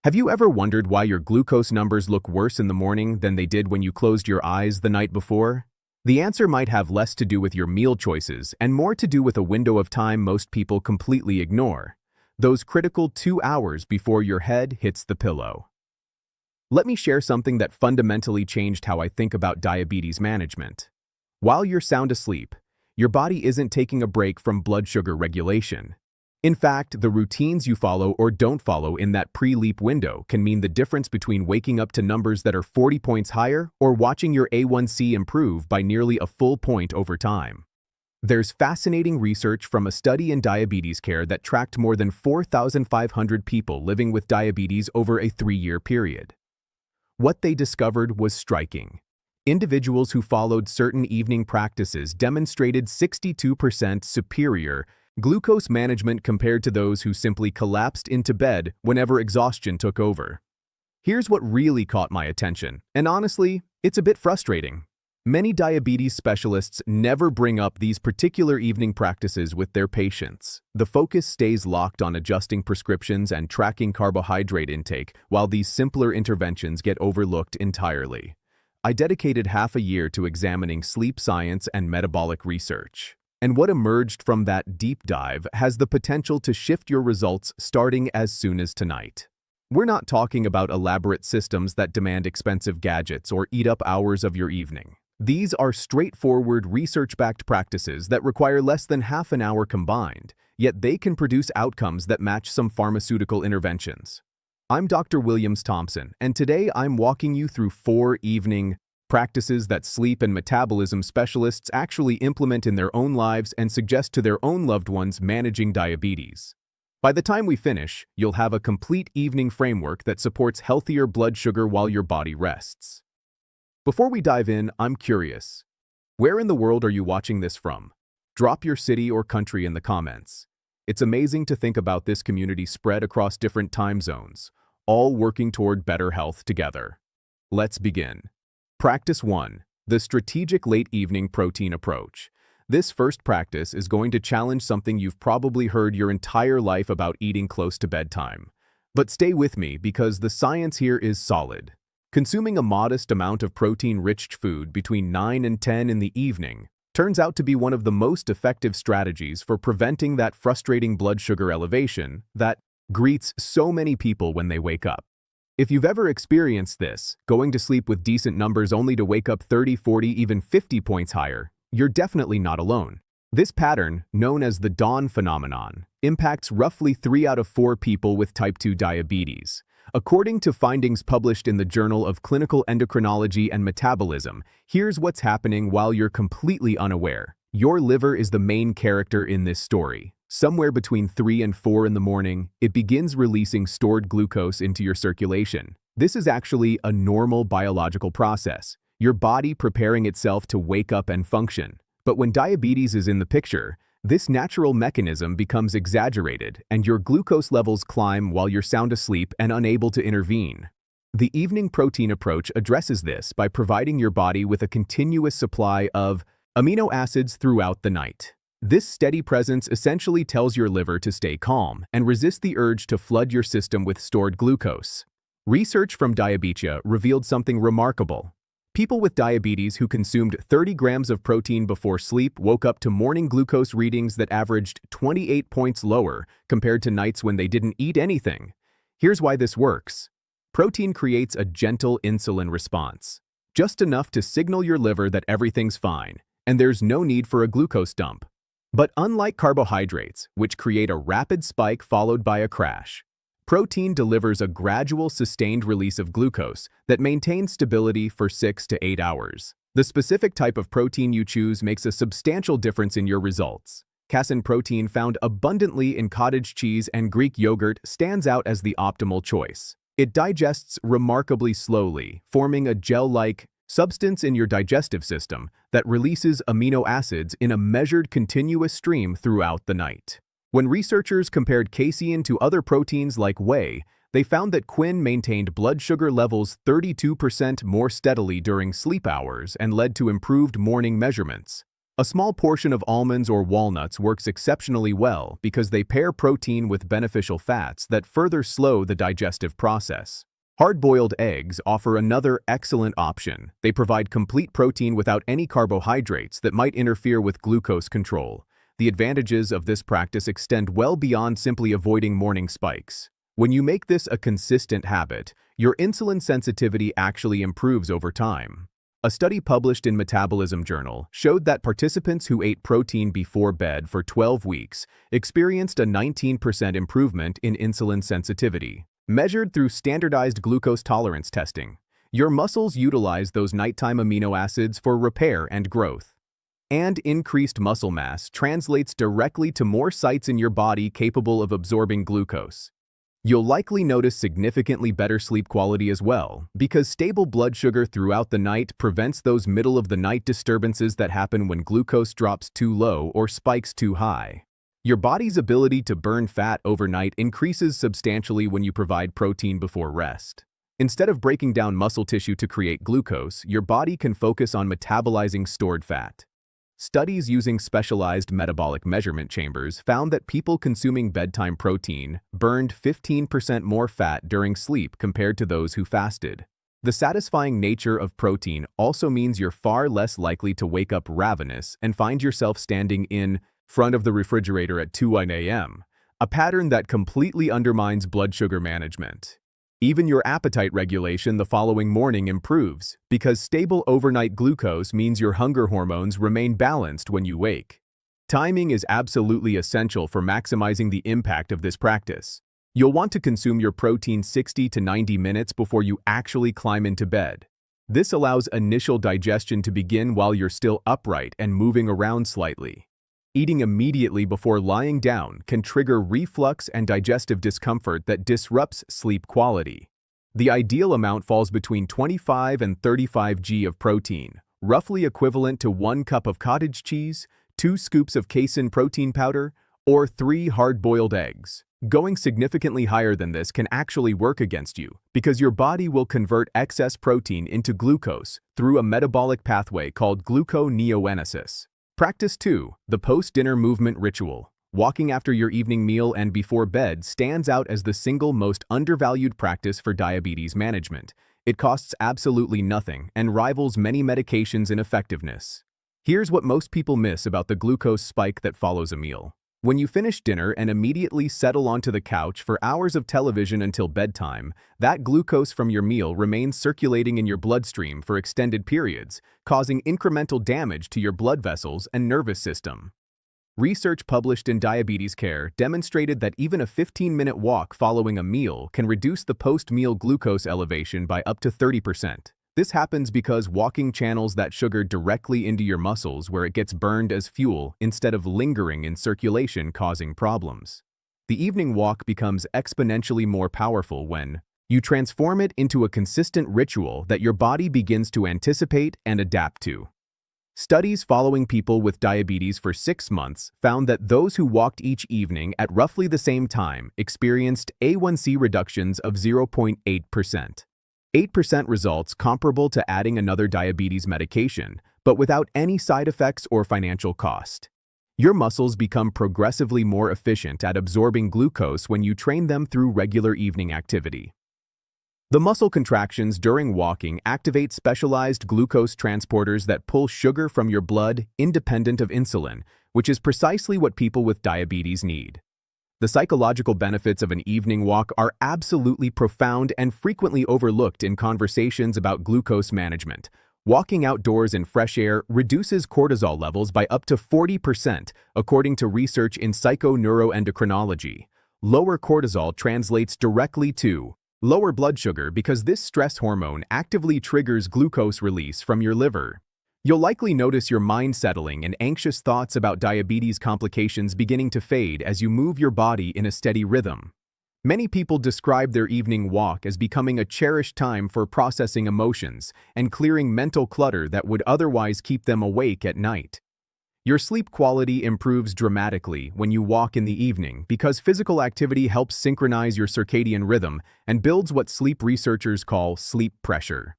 Have you ever wondered why your glucose numbers look worse in the morning than they did when you closed your eyes the night before? The answer might have less to do with your meal choices and more to do with a window of time most people completely ignore. Those critical 2 hours before your head hits the pillow. Let me share something that fundamentally changed how I think about diabetes management. While you're sound asleep, your body isn't taking a break from blood sugar regulation. In fact, the routines you follow or don't follow in that pre-sleep window can mean the difference between waking up to numbers that are 40 points higher or watching your A1C improve by nearly a full point over time. There's fascinating research from a study in diabetes care that tracked more than 4,500 people living with diabetes over a 3-year period. What they discovered was striking. Individuals who followed certain evening practices demonstrated 62% superior glucose management compared to those who simply collapsed into bed whenever exhaustion took over. Here's what really caught my attention, and honestly, it's a bit frustrating. Many diabetes specialists never bring up these particular evening practices with their patients. The focus stays locked on adjusting prescriptions and tracking carbohydrate intake, while these simpler interventions get overlooked entirely. I dedicated half a year to examining sleep science and metabolic research. And what emerged from that deep dive has the potential to shift your results starting as soon as tonight. We're not talking about elaborate systems that demand expensive gadgets or eat up hours of your evening. These are straightforward, research-backed practices that require less than half an hour combined, yet they can produce outcomes that match some pharmaceutical interventions. I'm Dr. Thompson, and today I'm walking you through 4 evening practices that sleep and metabolism specialists actually implement in their own lives and suggest to their own loved ones managing diabetes. By the time we finish, you'll have a complete evening framework that supports healthier blood sugar while your body rests. Before we dive in, I'm curious. Where in the world are you watching this from? Drop your city or country in the comments. It's amazing to think about this community spread across different time zones, all working toward better health together. Let's begin. Practice 1. The strategic late evening protein approach. This first practice is going to challenge something you've probably heard your entire life about eating close to bedtime. But stay with me because the science here is solid. Consuming a modest amount of protein-rich food between 9 and 10 in the evening turns out to be one of the most effective strategies for preventing that frustrating blood sugar elevation that greets so many people when they wake up. If you've ever experienced this, going to sleep with decent numbers only to wake up 30, 40, even 50 points higher, you're definitely not alone. This pattern, known as the dawn phenomenon, impacts roughly 3 out of 4 people with type 2 diabetes. According to findings published in the Journal of Clinical Endocrinology and Metabolism, here's what's happening while you're completely unaware. Your liver is the main character in this story. Somewhere between 3 and 4 in the morning, it begins releasing stored glucose into your circulation. This is actually a normal biological process, your body preparing itself to wake up and function. But when diabetes is in the picture, this natural mechanism becomes exaggerated and your glucose levels climb while you're sound asleep and unable to intervene. The evening protein approach addresses this by providing your body with a continuous supply of amino acids throughout the night. This steady presence essentially tells your liver to stay calm and resist the urge to flood your system with stored glucose. Research from Diabetes revealed something remarkable. People with diabetes who consumed 30 grams of protein before sleep woke up to morning glucose readings that averaged 28 points lower compared to nights when they didn't eat anything. Here's why this works. Protein creates a gentle insulin response, just enough to signal your liver that everything's fine, and there's no need for a glucose dump. But unlike carbohydrates, which create a rapid spike followed by a crash, protein delivers a gradual, sustained release of glucose that maintains stability for 6 to 8 hours. The specific type of protein you choose makes a substantial difference in your results. Casein protein found abundantly in cottage cheese and Greek yogurt stands out as the optimal choice. It digests remarkably slowly, forming a gel-like substance in your digestive system that releases amino acids in a measured continuous stream throughout the night. When researchers compared casein to other proteins like whey, they found that quin maintained blood sugar levels 32% more steadily during sleep hours and led to improved morning measurements. A small portion of almonds or walnuts works exceptionally well because they pair protein with beneficial fats that further slow the digestive process. Hard-boiled eggs offer another excellent option. They provide complete protein without any carbohydrates that might interfere with glucose control. The advantages of this practice extend well beyond simply avoiding morning spikes. When you make this a consistent habit, your insulin sensitivity actually improves over time. A study published in Metabolism journal showed that participants who ate protein before bed for 12 weeks experienced a 19% improvement in insulin sensitivity. Measured through standardized glucose tolerance testing, your muscles utilize those nighttime amino acids for repair and growth. And increased muscle mass translates directly to more sites in your body capable of absorbing glucose. You'll likely notice significantly better sleep quality as well, because stable blood sugar throughout the night prevents those middle-of-the-night disturbances that happen when glucose drops too low or spikes too high. Your body's ability to burn fat overnight increases substantially when you provide protein before rest. Instead of breaking down muscle tissue to create glucose, your body can focus on metabolizing stored fat. Studies using specialized metabolic measurement chambers found that people consuming bedtime protein burned 15% more fat during sleep compared to those who fasted. The satisfying nature of protein also means you're far less likely to wake up ravenous and find yourself standing in front of the refrigerator at 2 a.m., a pattern that completely undermines blood sugar management. Even your appetite regulation the following morning improves, because stable overnight glucose means your hunger hormones remain balanced when you wake. Timing is absolutely essential for maximizing the impact of this practice. You'll want to consume your protein 60 to 90 minutes before you actually climb into bed. This allows initial digestion to begin while you're still upright and moving around slightly. Eating immediately before lying down can trigger reflux and digestive discomfort that disrupts sleep quality. The ideal amount falls between 25 and 35 g of protein, roughly equivalent to 1 cup of cottage cheese, 2 scoops of casein protein powder, or 3 hard-boiled eggs. Going significantly higher than this can actually work against you, because your body will convert excess protein into glucose through a metabolic pathway called gluconeogenesis. Practice 2. The post-dinner movement ritual. Walking after your evening meal and before bed stands out as the single most undervalued practice for diabetes management. It costs absolutely nothing and rivals many medications in effectiveness. Here's what most people miss about the glucose spike that follows a meal. When you finish dinner and immediately settle onto the couch for hours of television until bedtime, that glucose from your meal remains circulating in your bloodstream for extended periods, causing incremental damage to your blood vessels and nervous system. Research published in Diabetes Care demonstrated that even a 15-minute walk following a meal can reduce the post-meal glucose elevation by up to 30%. This happens because walking channels that sugar directly into your muscles where it gets burned as fuel instead of lingering in circulation, causing problems. The evening walk becomes exponentially more powerful when you transform it into a consistent ritual that your body begins to anticipate and adapt to. Studies following people with diabetes for 6 months found that those who walked each evening at roughly the same time experienced A1C reductions of 0.8%. 8% results comparable to adding another diabetes medication, but without any side effects or financial cost. Your muscles become progressively more efficient at absorbing glucose when you train them through regular evening activity. The muscle contractions during walking activate specialized glucose transporters that pull sugar from your blood independent of insulin, which is precisely what people with diabetes need. The psychological benefits of an evening walk are absolutely profound and frequently overlooked in conversations about glucose management. Walking outdoors in fresh air reduces cortisol levels by up to 40%, according to research in psychoneuroendocrinology. Lower cortisol translates directly to lower blood sugar because this stress hormone actively triggers glucose release from your liver. You'll likely notice your mind settling and anxious thoughts about diabetes complications beginning to fade as you move your body in a steady rhythm. Many people describe their evening walk as becoming a cherished time for processing emotions and clearing mental clutter that would otherwise keep them awake at night. Your sleep quality improves dramatically when you walk in the evening because physical activity helps synchronize your circadian rhythm and builds what sleep researchers call sleep pressure.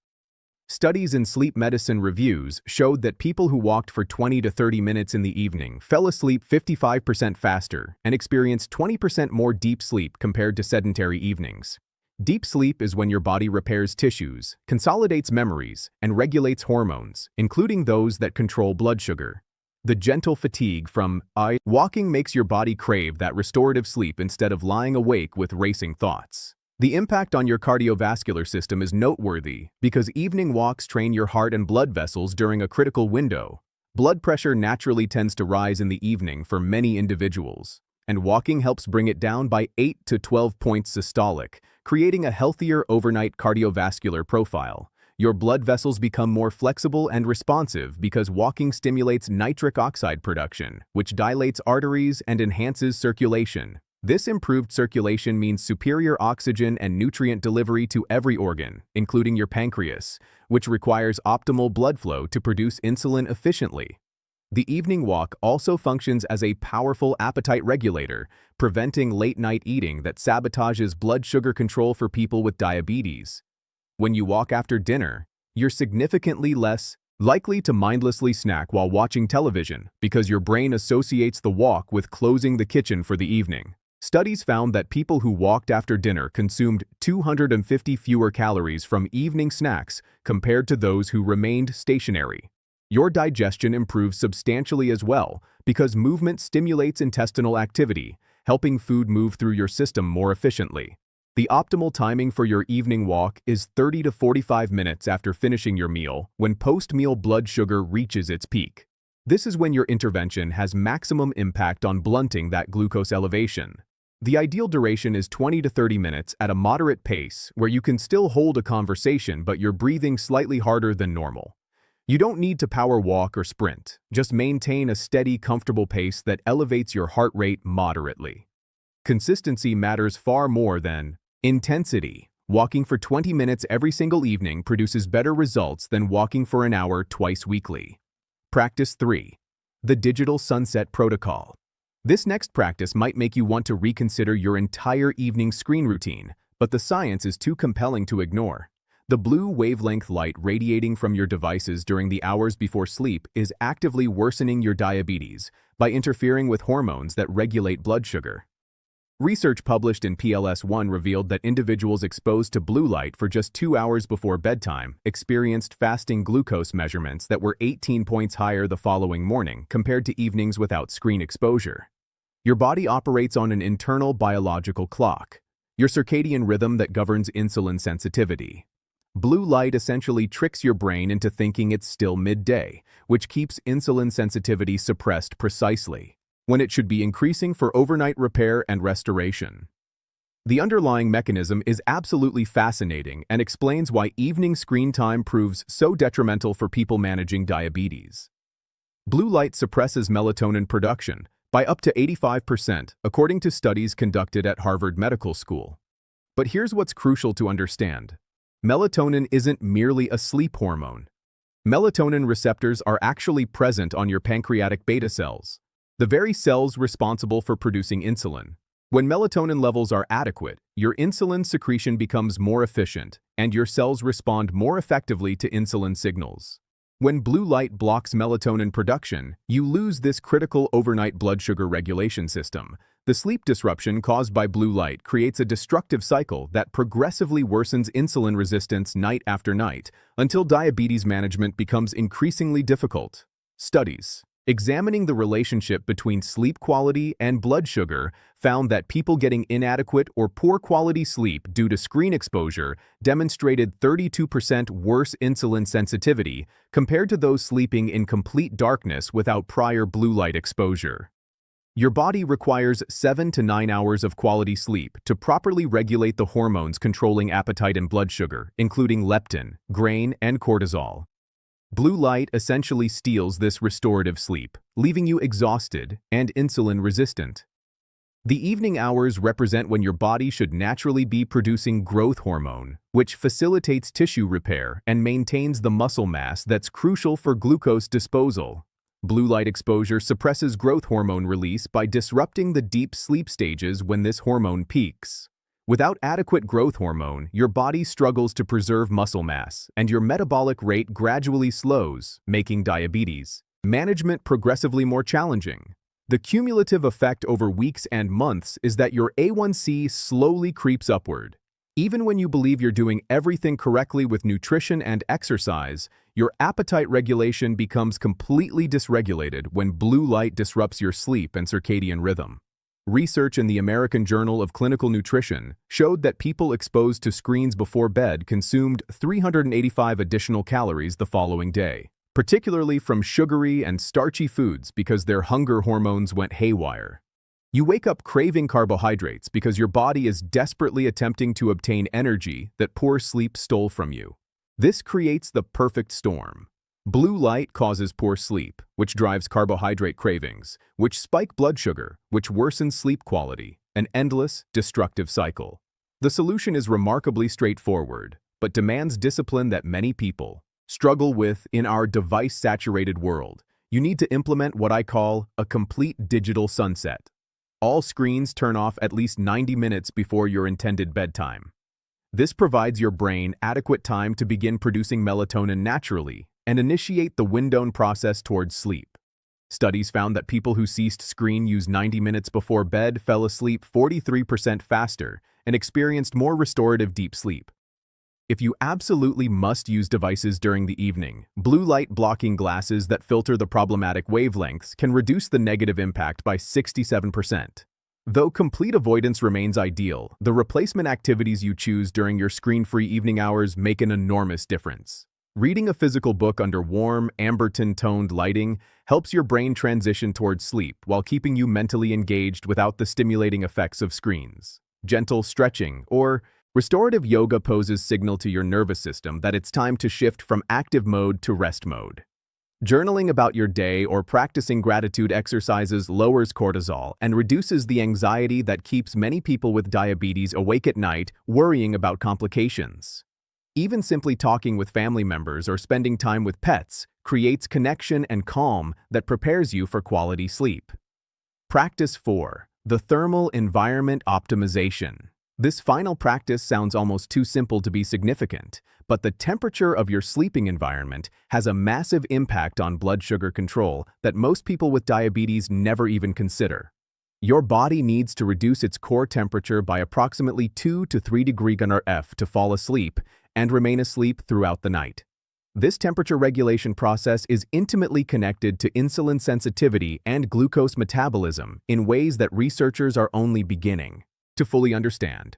Studies in sleep medicine reviews showed that people who walked for 20 to 30 minutes in the evening fell asleep 55% faster and experienced 20% more deep sleep compared to sedentary evenings. Deep sleep is when your body repairs tissues, consolidates memories, and regulates hormones, including those that control blood sugar. The gentle fatigue from walking makes your body crave that restorative sleep instead of lying awake with racing thoughts. The impact on your cardiovascular system is noteworthy because evening walks train your heart and blood vessels during a critical window. Blood pressure naturally tends to rise in the evening for many individuals, and walking helps bring it down by 8 to 12 points systolic, creating a healthier overnight cardiovascular profile. Your blood vessels become more flexible and responsive because walking stimulates nitric oxide production, which dilates arteries and enhances circulation. This improved circulation means superior oxygen and nutrient delivery to every organ, including your pancreas, which requires optimal blood flow to produce insulin efficiently. The evening walk also functions as a powerful appetite regulator, preventing late-night eating that sabotages blood sugar control for people with diabetes. When you walk after dinner, you're significantly less likely to mindlessly snack while watching television because your brain associates the walk with closing the kitchen for the evening. Studies found that people who walked after dinner consumed 250 fewer calories from evening snacks compared to those who remained stationary. Your digestion improves substantially as well because movement stimulates intestinal activity, helping food move through your system more efficiently. The optimal timing for your evening walk is 30 to 45 minutes after finishing your meal, when post-meal blood sugar reaches its peak. This is when your intervention has maximum impact on blunting that glucose elevation. The ideal duration is 20 to 30 minutes at a moderate pace where you can still hold a conversation but you're breathing slightly harder than normal. You don't need to power walk or sprint, just maintain a steady, comfortable pace that elevates your heart rate moderately. Consistency matters far more than intensity. Walking for 20 minutes every single evening produces better results than walking for an hour twice weekly. Practice 3. The Digital Sunset Protocol. This next practice might make you want to reconsider your entire evening screen routine, but the science is too compelling to ignore. The blue wavelength light radiating from your devices during the hours before sleep is actively worsening your diabetes by interfering with hormones that regulate blood sugar. Research published in PLS-1 revealed that individuals exposed to blue light for just 2 hours before bedtime experienced fasting glucose measurements that were 18 points higher the following morning compared to evenings without screen exposure. Your body operates on an internal biological clock, your circadian rhythm that governs insulin sensitivity. Blue light essentially tricks your brain into thinking it's still midday, which keeps insulin sensitivity suppressed precisely when it should be increasing for overnight repair and restoration. The underlying mechanism is absolutely fascinating and explains why evening screen time proves so detrimental for people managing diabetes. Blue light suppresses melatonin production by up to 85%, according to studies conducted at Harvard Medical School. But here's what's crucial to understand. Melatonin isn't merely a sleep hormone. Melatonin receptors are actually present on your pancreatic beta cells, the very cells responsible for producing insulin. When melatonin levels are adequate, your insulin secretion becomes more efficient, and your cells respond more effectively to insulin signals. When blue light blocks melatonin production, you lose this critical overnight blood sugar regulation system. The sleep disruption caused by blue light creates a destructive cycle that progressively worsens insulin resistance night after night until diabetes management becomes increasingly difficult. Studies examining the relationship between sleep quality and blood sugar found that people getting inadequate or poor quality sleep due to screen exposure demonstrated 32% worse insulin sensitivity compared to those sleeping in complete darkness without prior blue light exposure. Your body requires 7 to 9 hours of quality sleep to properly regulate the hormones controlling appetite and blood sugar, including leptin, grain, and cortisol. Blue light essentially steals this restorative sleep, leaving you exhausted and insulin-resistant. The evening hours represent when your body should naturally be producing growth hormone, which facilitates tissue repair and maintains the muscle mass that's crucial for glucose disposal. Blue light exposure suppresses growth hormone release by disrupting the deep sleep stages when this hormone peaks. Without adequate growth hormone, your body struggles to preserve muscle mass, and your metabolic rate gradually slows, making diabetes management progressively more challenging. The cumulative effect over weeks and months is that your A1C slowly creeps upward. Even when you believe you're doing everything correctly with nutrition and exercise, your appetite regulation becomes completely dysregulated when blue light disrupts your sleep and circadian rhythm. Research in the American Journal of Clinical Nutrition showed that people exposed to screens before bed consumed 385 additional calories the following day, particularly from sugary and starchy foods because their hunger hormones went haywire. You wake up craving carbohydrates because your body is desperately attempting to obtain energy that poor sleep stole from you. This creates the perfect storm. Blue light causes poor sleep, which drives carbohydrate cravings, which spike blood sugar, which worsens sleep quality, an endless, destructive cycle. The solution is remarkably straightforward, but demands discipline that many people struggle with in our device-saturated world. You need to implement what I call a complete digital sunset. All screens turn off at least 90 minutes before your intended bedtime. This provides your brain adequate time to begin producing melatonin naturally and initiate the wind-down process towards sleep. Studies found that people who ceased screen use 90 minutes before bed fell asleep 43% faster and experienced more restorative deep sleep. If you absolutely must use devices during the evening, blue light blocking glasses that filter the problematic wavelengths can reduce the negative impact by 67%. Though complete avoidance remains ideal, the replacement activities you choose during your screen-free evening hours make an enormous difference. Reading a physical book under warm, amber-toned lighting helps your brain transition towards sleep while keeping you mentally engaged without the stimulating effects of screens. Gentle stretching or restorative yoga poses signal to your nervous system that it's time to shift from active mode to rest mode. Journaling about your day or practicing gratitude exercises lowers cortisol and reduces the anxiety that keeps many people with diabetes awake at night, worrying about complications. Even simply talking with family members or spending time with pets creates connection and calm that prepares you for quality sleep. Practice 4. The thermal environment optimization. This final practice sounds almost too simple to be significant, but the temperature of your sleeping environment has a massive impact on blood sugar control that most people with diabetes never even consider. Your body needs to reduce its core temperature by approximately 2 to 3 degrees F to fall asleep and remain asleep throughout the night. This temperature regulation process is intimately connected to insulin sensitivity and glucose metabolism in ways that researchers are only beginning to fully understand.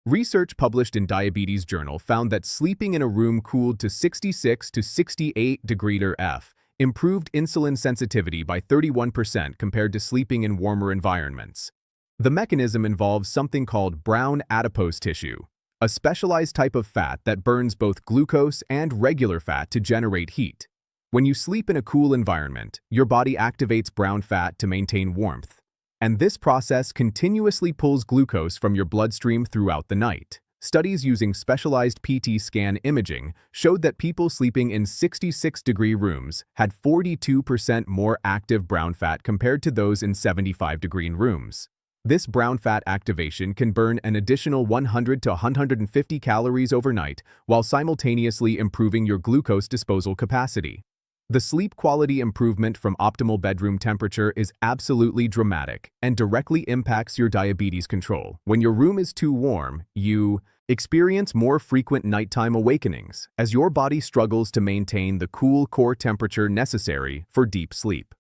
Research published in Diabetes Journal found that sleeping in a room cooled to 66 to 68 degrees F improved insulin sensitivity by 31% compared to sleeping in warmer environments. The mechanism involves something called brown adipose tissue, a specialized type of fat that burns both glucose and regular fat to generate heat. When you sleep in a cool environment, your body activates brown fat to maintain warmth, and this process continuously pulls glucose from your bloodstream throughout the night. Studies using specialized PT scan imaging showed that people sleeping in 66-degree rooms had 42% more active brown fat compared to those in 75-degree rooms. This brown fat activation can burn an additional 100 to 150 calories overnight while simultaneously improving your glucose disposal capacity. The sleep quality improvement from optimal bedroom temperature is absolutely dramatic and directly impacts your diabetes control. When your room is too warm, you experience more frequent nighttime awakenings as your body struggles to maintain the cool core temperature necessary for deep sleep.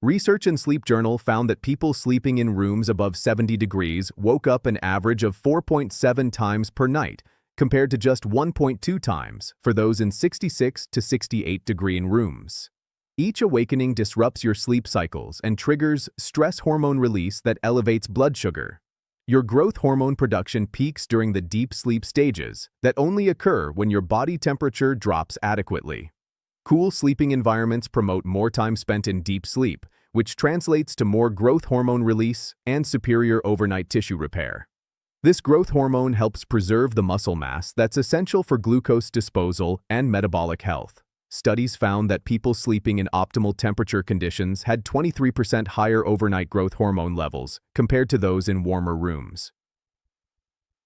Research in Sleep Journal found that people sleeping in rooms above 70 degrees woke up an average of 4.7 times per night, compared to just 1.2 times for those in 66 to 68 degree rooms. Each awakening disrupts your sleep cycles and triggers stress hormone release that elevates blood sugar. Your growth hormone production peaks during the deep sleep stages that only occur when your body temperature drops adequately. Cool sleeping environments promote more time spent in deep sleep, which translates to more growth hormone release and superior overnight tissue repair. This growth hormone helps preserve the muscle mass that's essential for glucose disposal and metabolic health. Studies found that people sleeping in optimal temperature conditions had 23% higher overnight growth hormone levels compared to those in warmer rooms.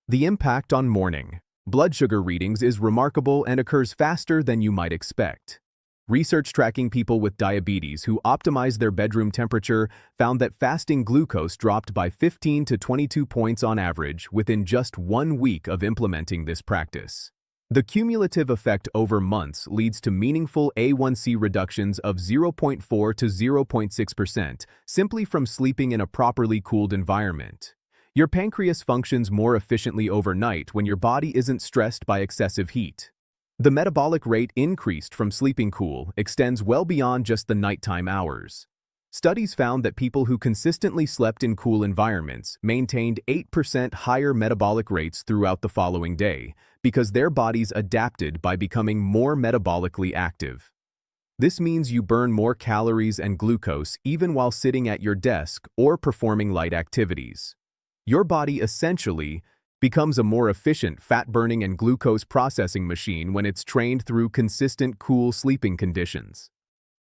The impact on morning blood sugar readings is remarkable and occurs faster than you might expect. Research tracking people with diabetes who optimized their bedroom temperature found that fasting glucose dropped by 15 to 22 points on average within just 1 week of implementing this practice. The cumulative effect over months leads to meaningful A1C reductions of 0.4 to 0.6% simply from sleeping in a properly cooled environment. Your pancreas functions more efficiently overnight when your body isn't stressed by excessive heat. The metabolic rate increased from sleeping cool extends well beyond just the nighttime hours. Studies found that people who consistently slept in cool environments maintained 8% higher metabolic rates throughout the following day because their bodies adapted by becoming more metabolically active. This means you burn more calories and glucose even while sitting at your desk or performing light activities. Your body essentially becomes a more efficient fat-burning and glucose processing machine when it's trained through consistent cool sleeping conditions.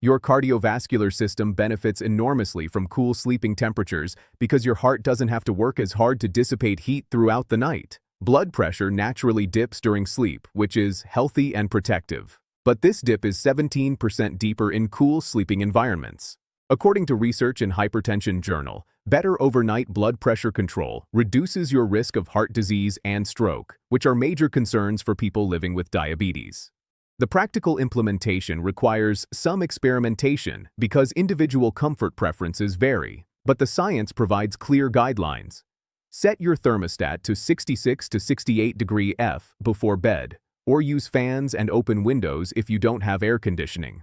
Your cardiovascular system benefits enormously from cool sleeping temperatures because your heart doesn't have to work as hard to dissipate heat throughout the night. Blood pressure naturally dips during sleep, which is healthy and protective. But this dip is 17% deeper in cool sleeping environments. According to research in Hypertension Journal, better overnight blood pressure control reduces your risk of heart disease and stroke, which are major concerns for people living with diabetes. The practical implementation requires some experimentation because individual comfort preferences vary, but the science provides clear guidelines. Set your thermostat to 66 to 68 degree F before bed, or use fans and open windows if you don't have air conditioning.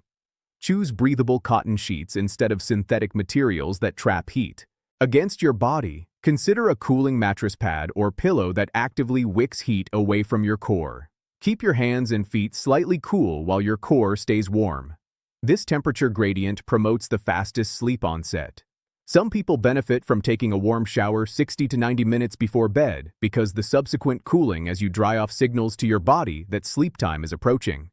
Choose breathable cotton sheets instead of synthetic materials that trap heat. Against your body, consider a cooling mattress pad or pillow that actively wicks heat away from your core. Keep your hands and feet slightly cool while your core stays warm. This temperature gradient promotes the fastest sleep onset. Some people benefit from taking a warm shower 60 to 90 minutes before bed because the subsequent cooling as you dry off signals to your body that sleep time is approaching.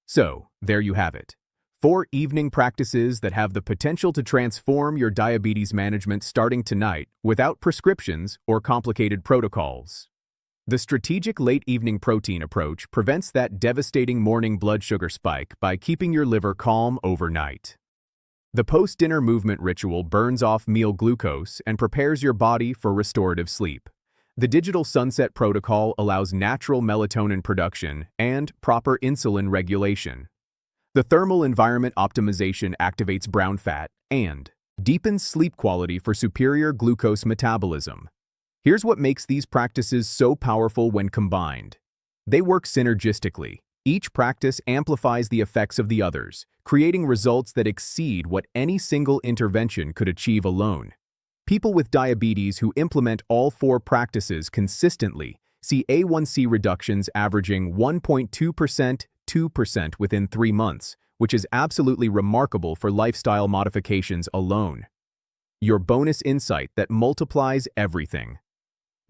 So, there you have it. 4 evening practices that have the potential to transform your diabetes management starting tonight without prescriptions or complicated protocols. The strategic late evening protein approach prevents that devastating morning blood sugar spike by keeping your liver calm overnight. The post-dinner movement ritual burns off meal glucose and prepares your body for restorative sleep. The digital sunset protocol allows natural melatonin production and proper insulin regulation. The thermal environment optimization activates brown fat and deepens sleep quality for superior glucose metabolism. Here's what makes these practices so powerful when combined. They work synergistically. Each practice amplifies the effects of the others, creating results that exceed what any single intervention could achieve alone. People with diabetes who implement all 4 practices consistently see A1C reductions averaging 1.2%, 2% within 3 months, which is absolutely remarkable for lifestyle modifications alone. Your bonus insight that multiplies everything.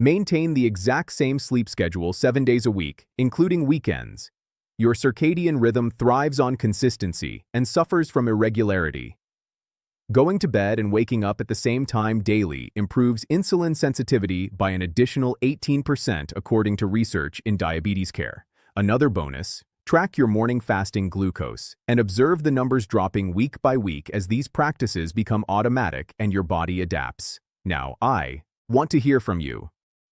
Maintain the exact same sleep schedule 7 days a week, including weekends. Your circadian rhythm thrives on consistency and suffers from irregularity. Going to bed and waking up at the same time daily improves insulin sensitivity by an additional 18% according to research in diabetes care. Another bonus, track your morning fasting glucose and observe the numbers dropping week by week as these practices become automatic and your body adapts. Now, I want to hear from you.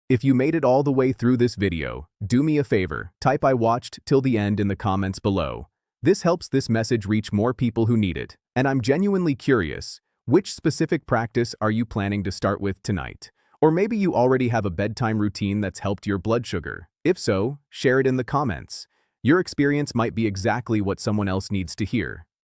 If you made it all the way through this video, do me a favor, type "I watched" till the end in the comments below. This helps this message reach more people who need it, and I'm genuinely curious, which specific practice are you planning to start with tonight? Or maybe you already have a bedtime routine that's helped your blood sugar. If so, share it in the comments. Your experience might be exactly what someone else needs to hear.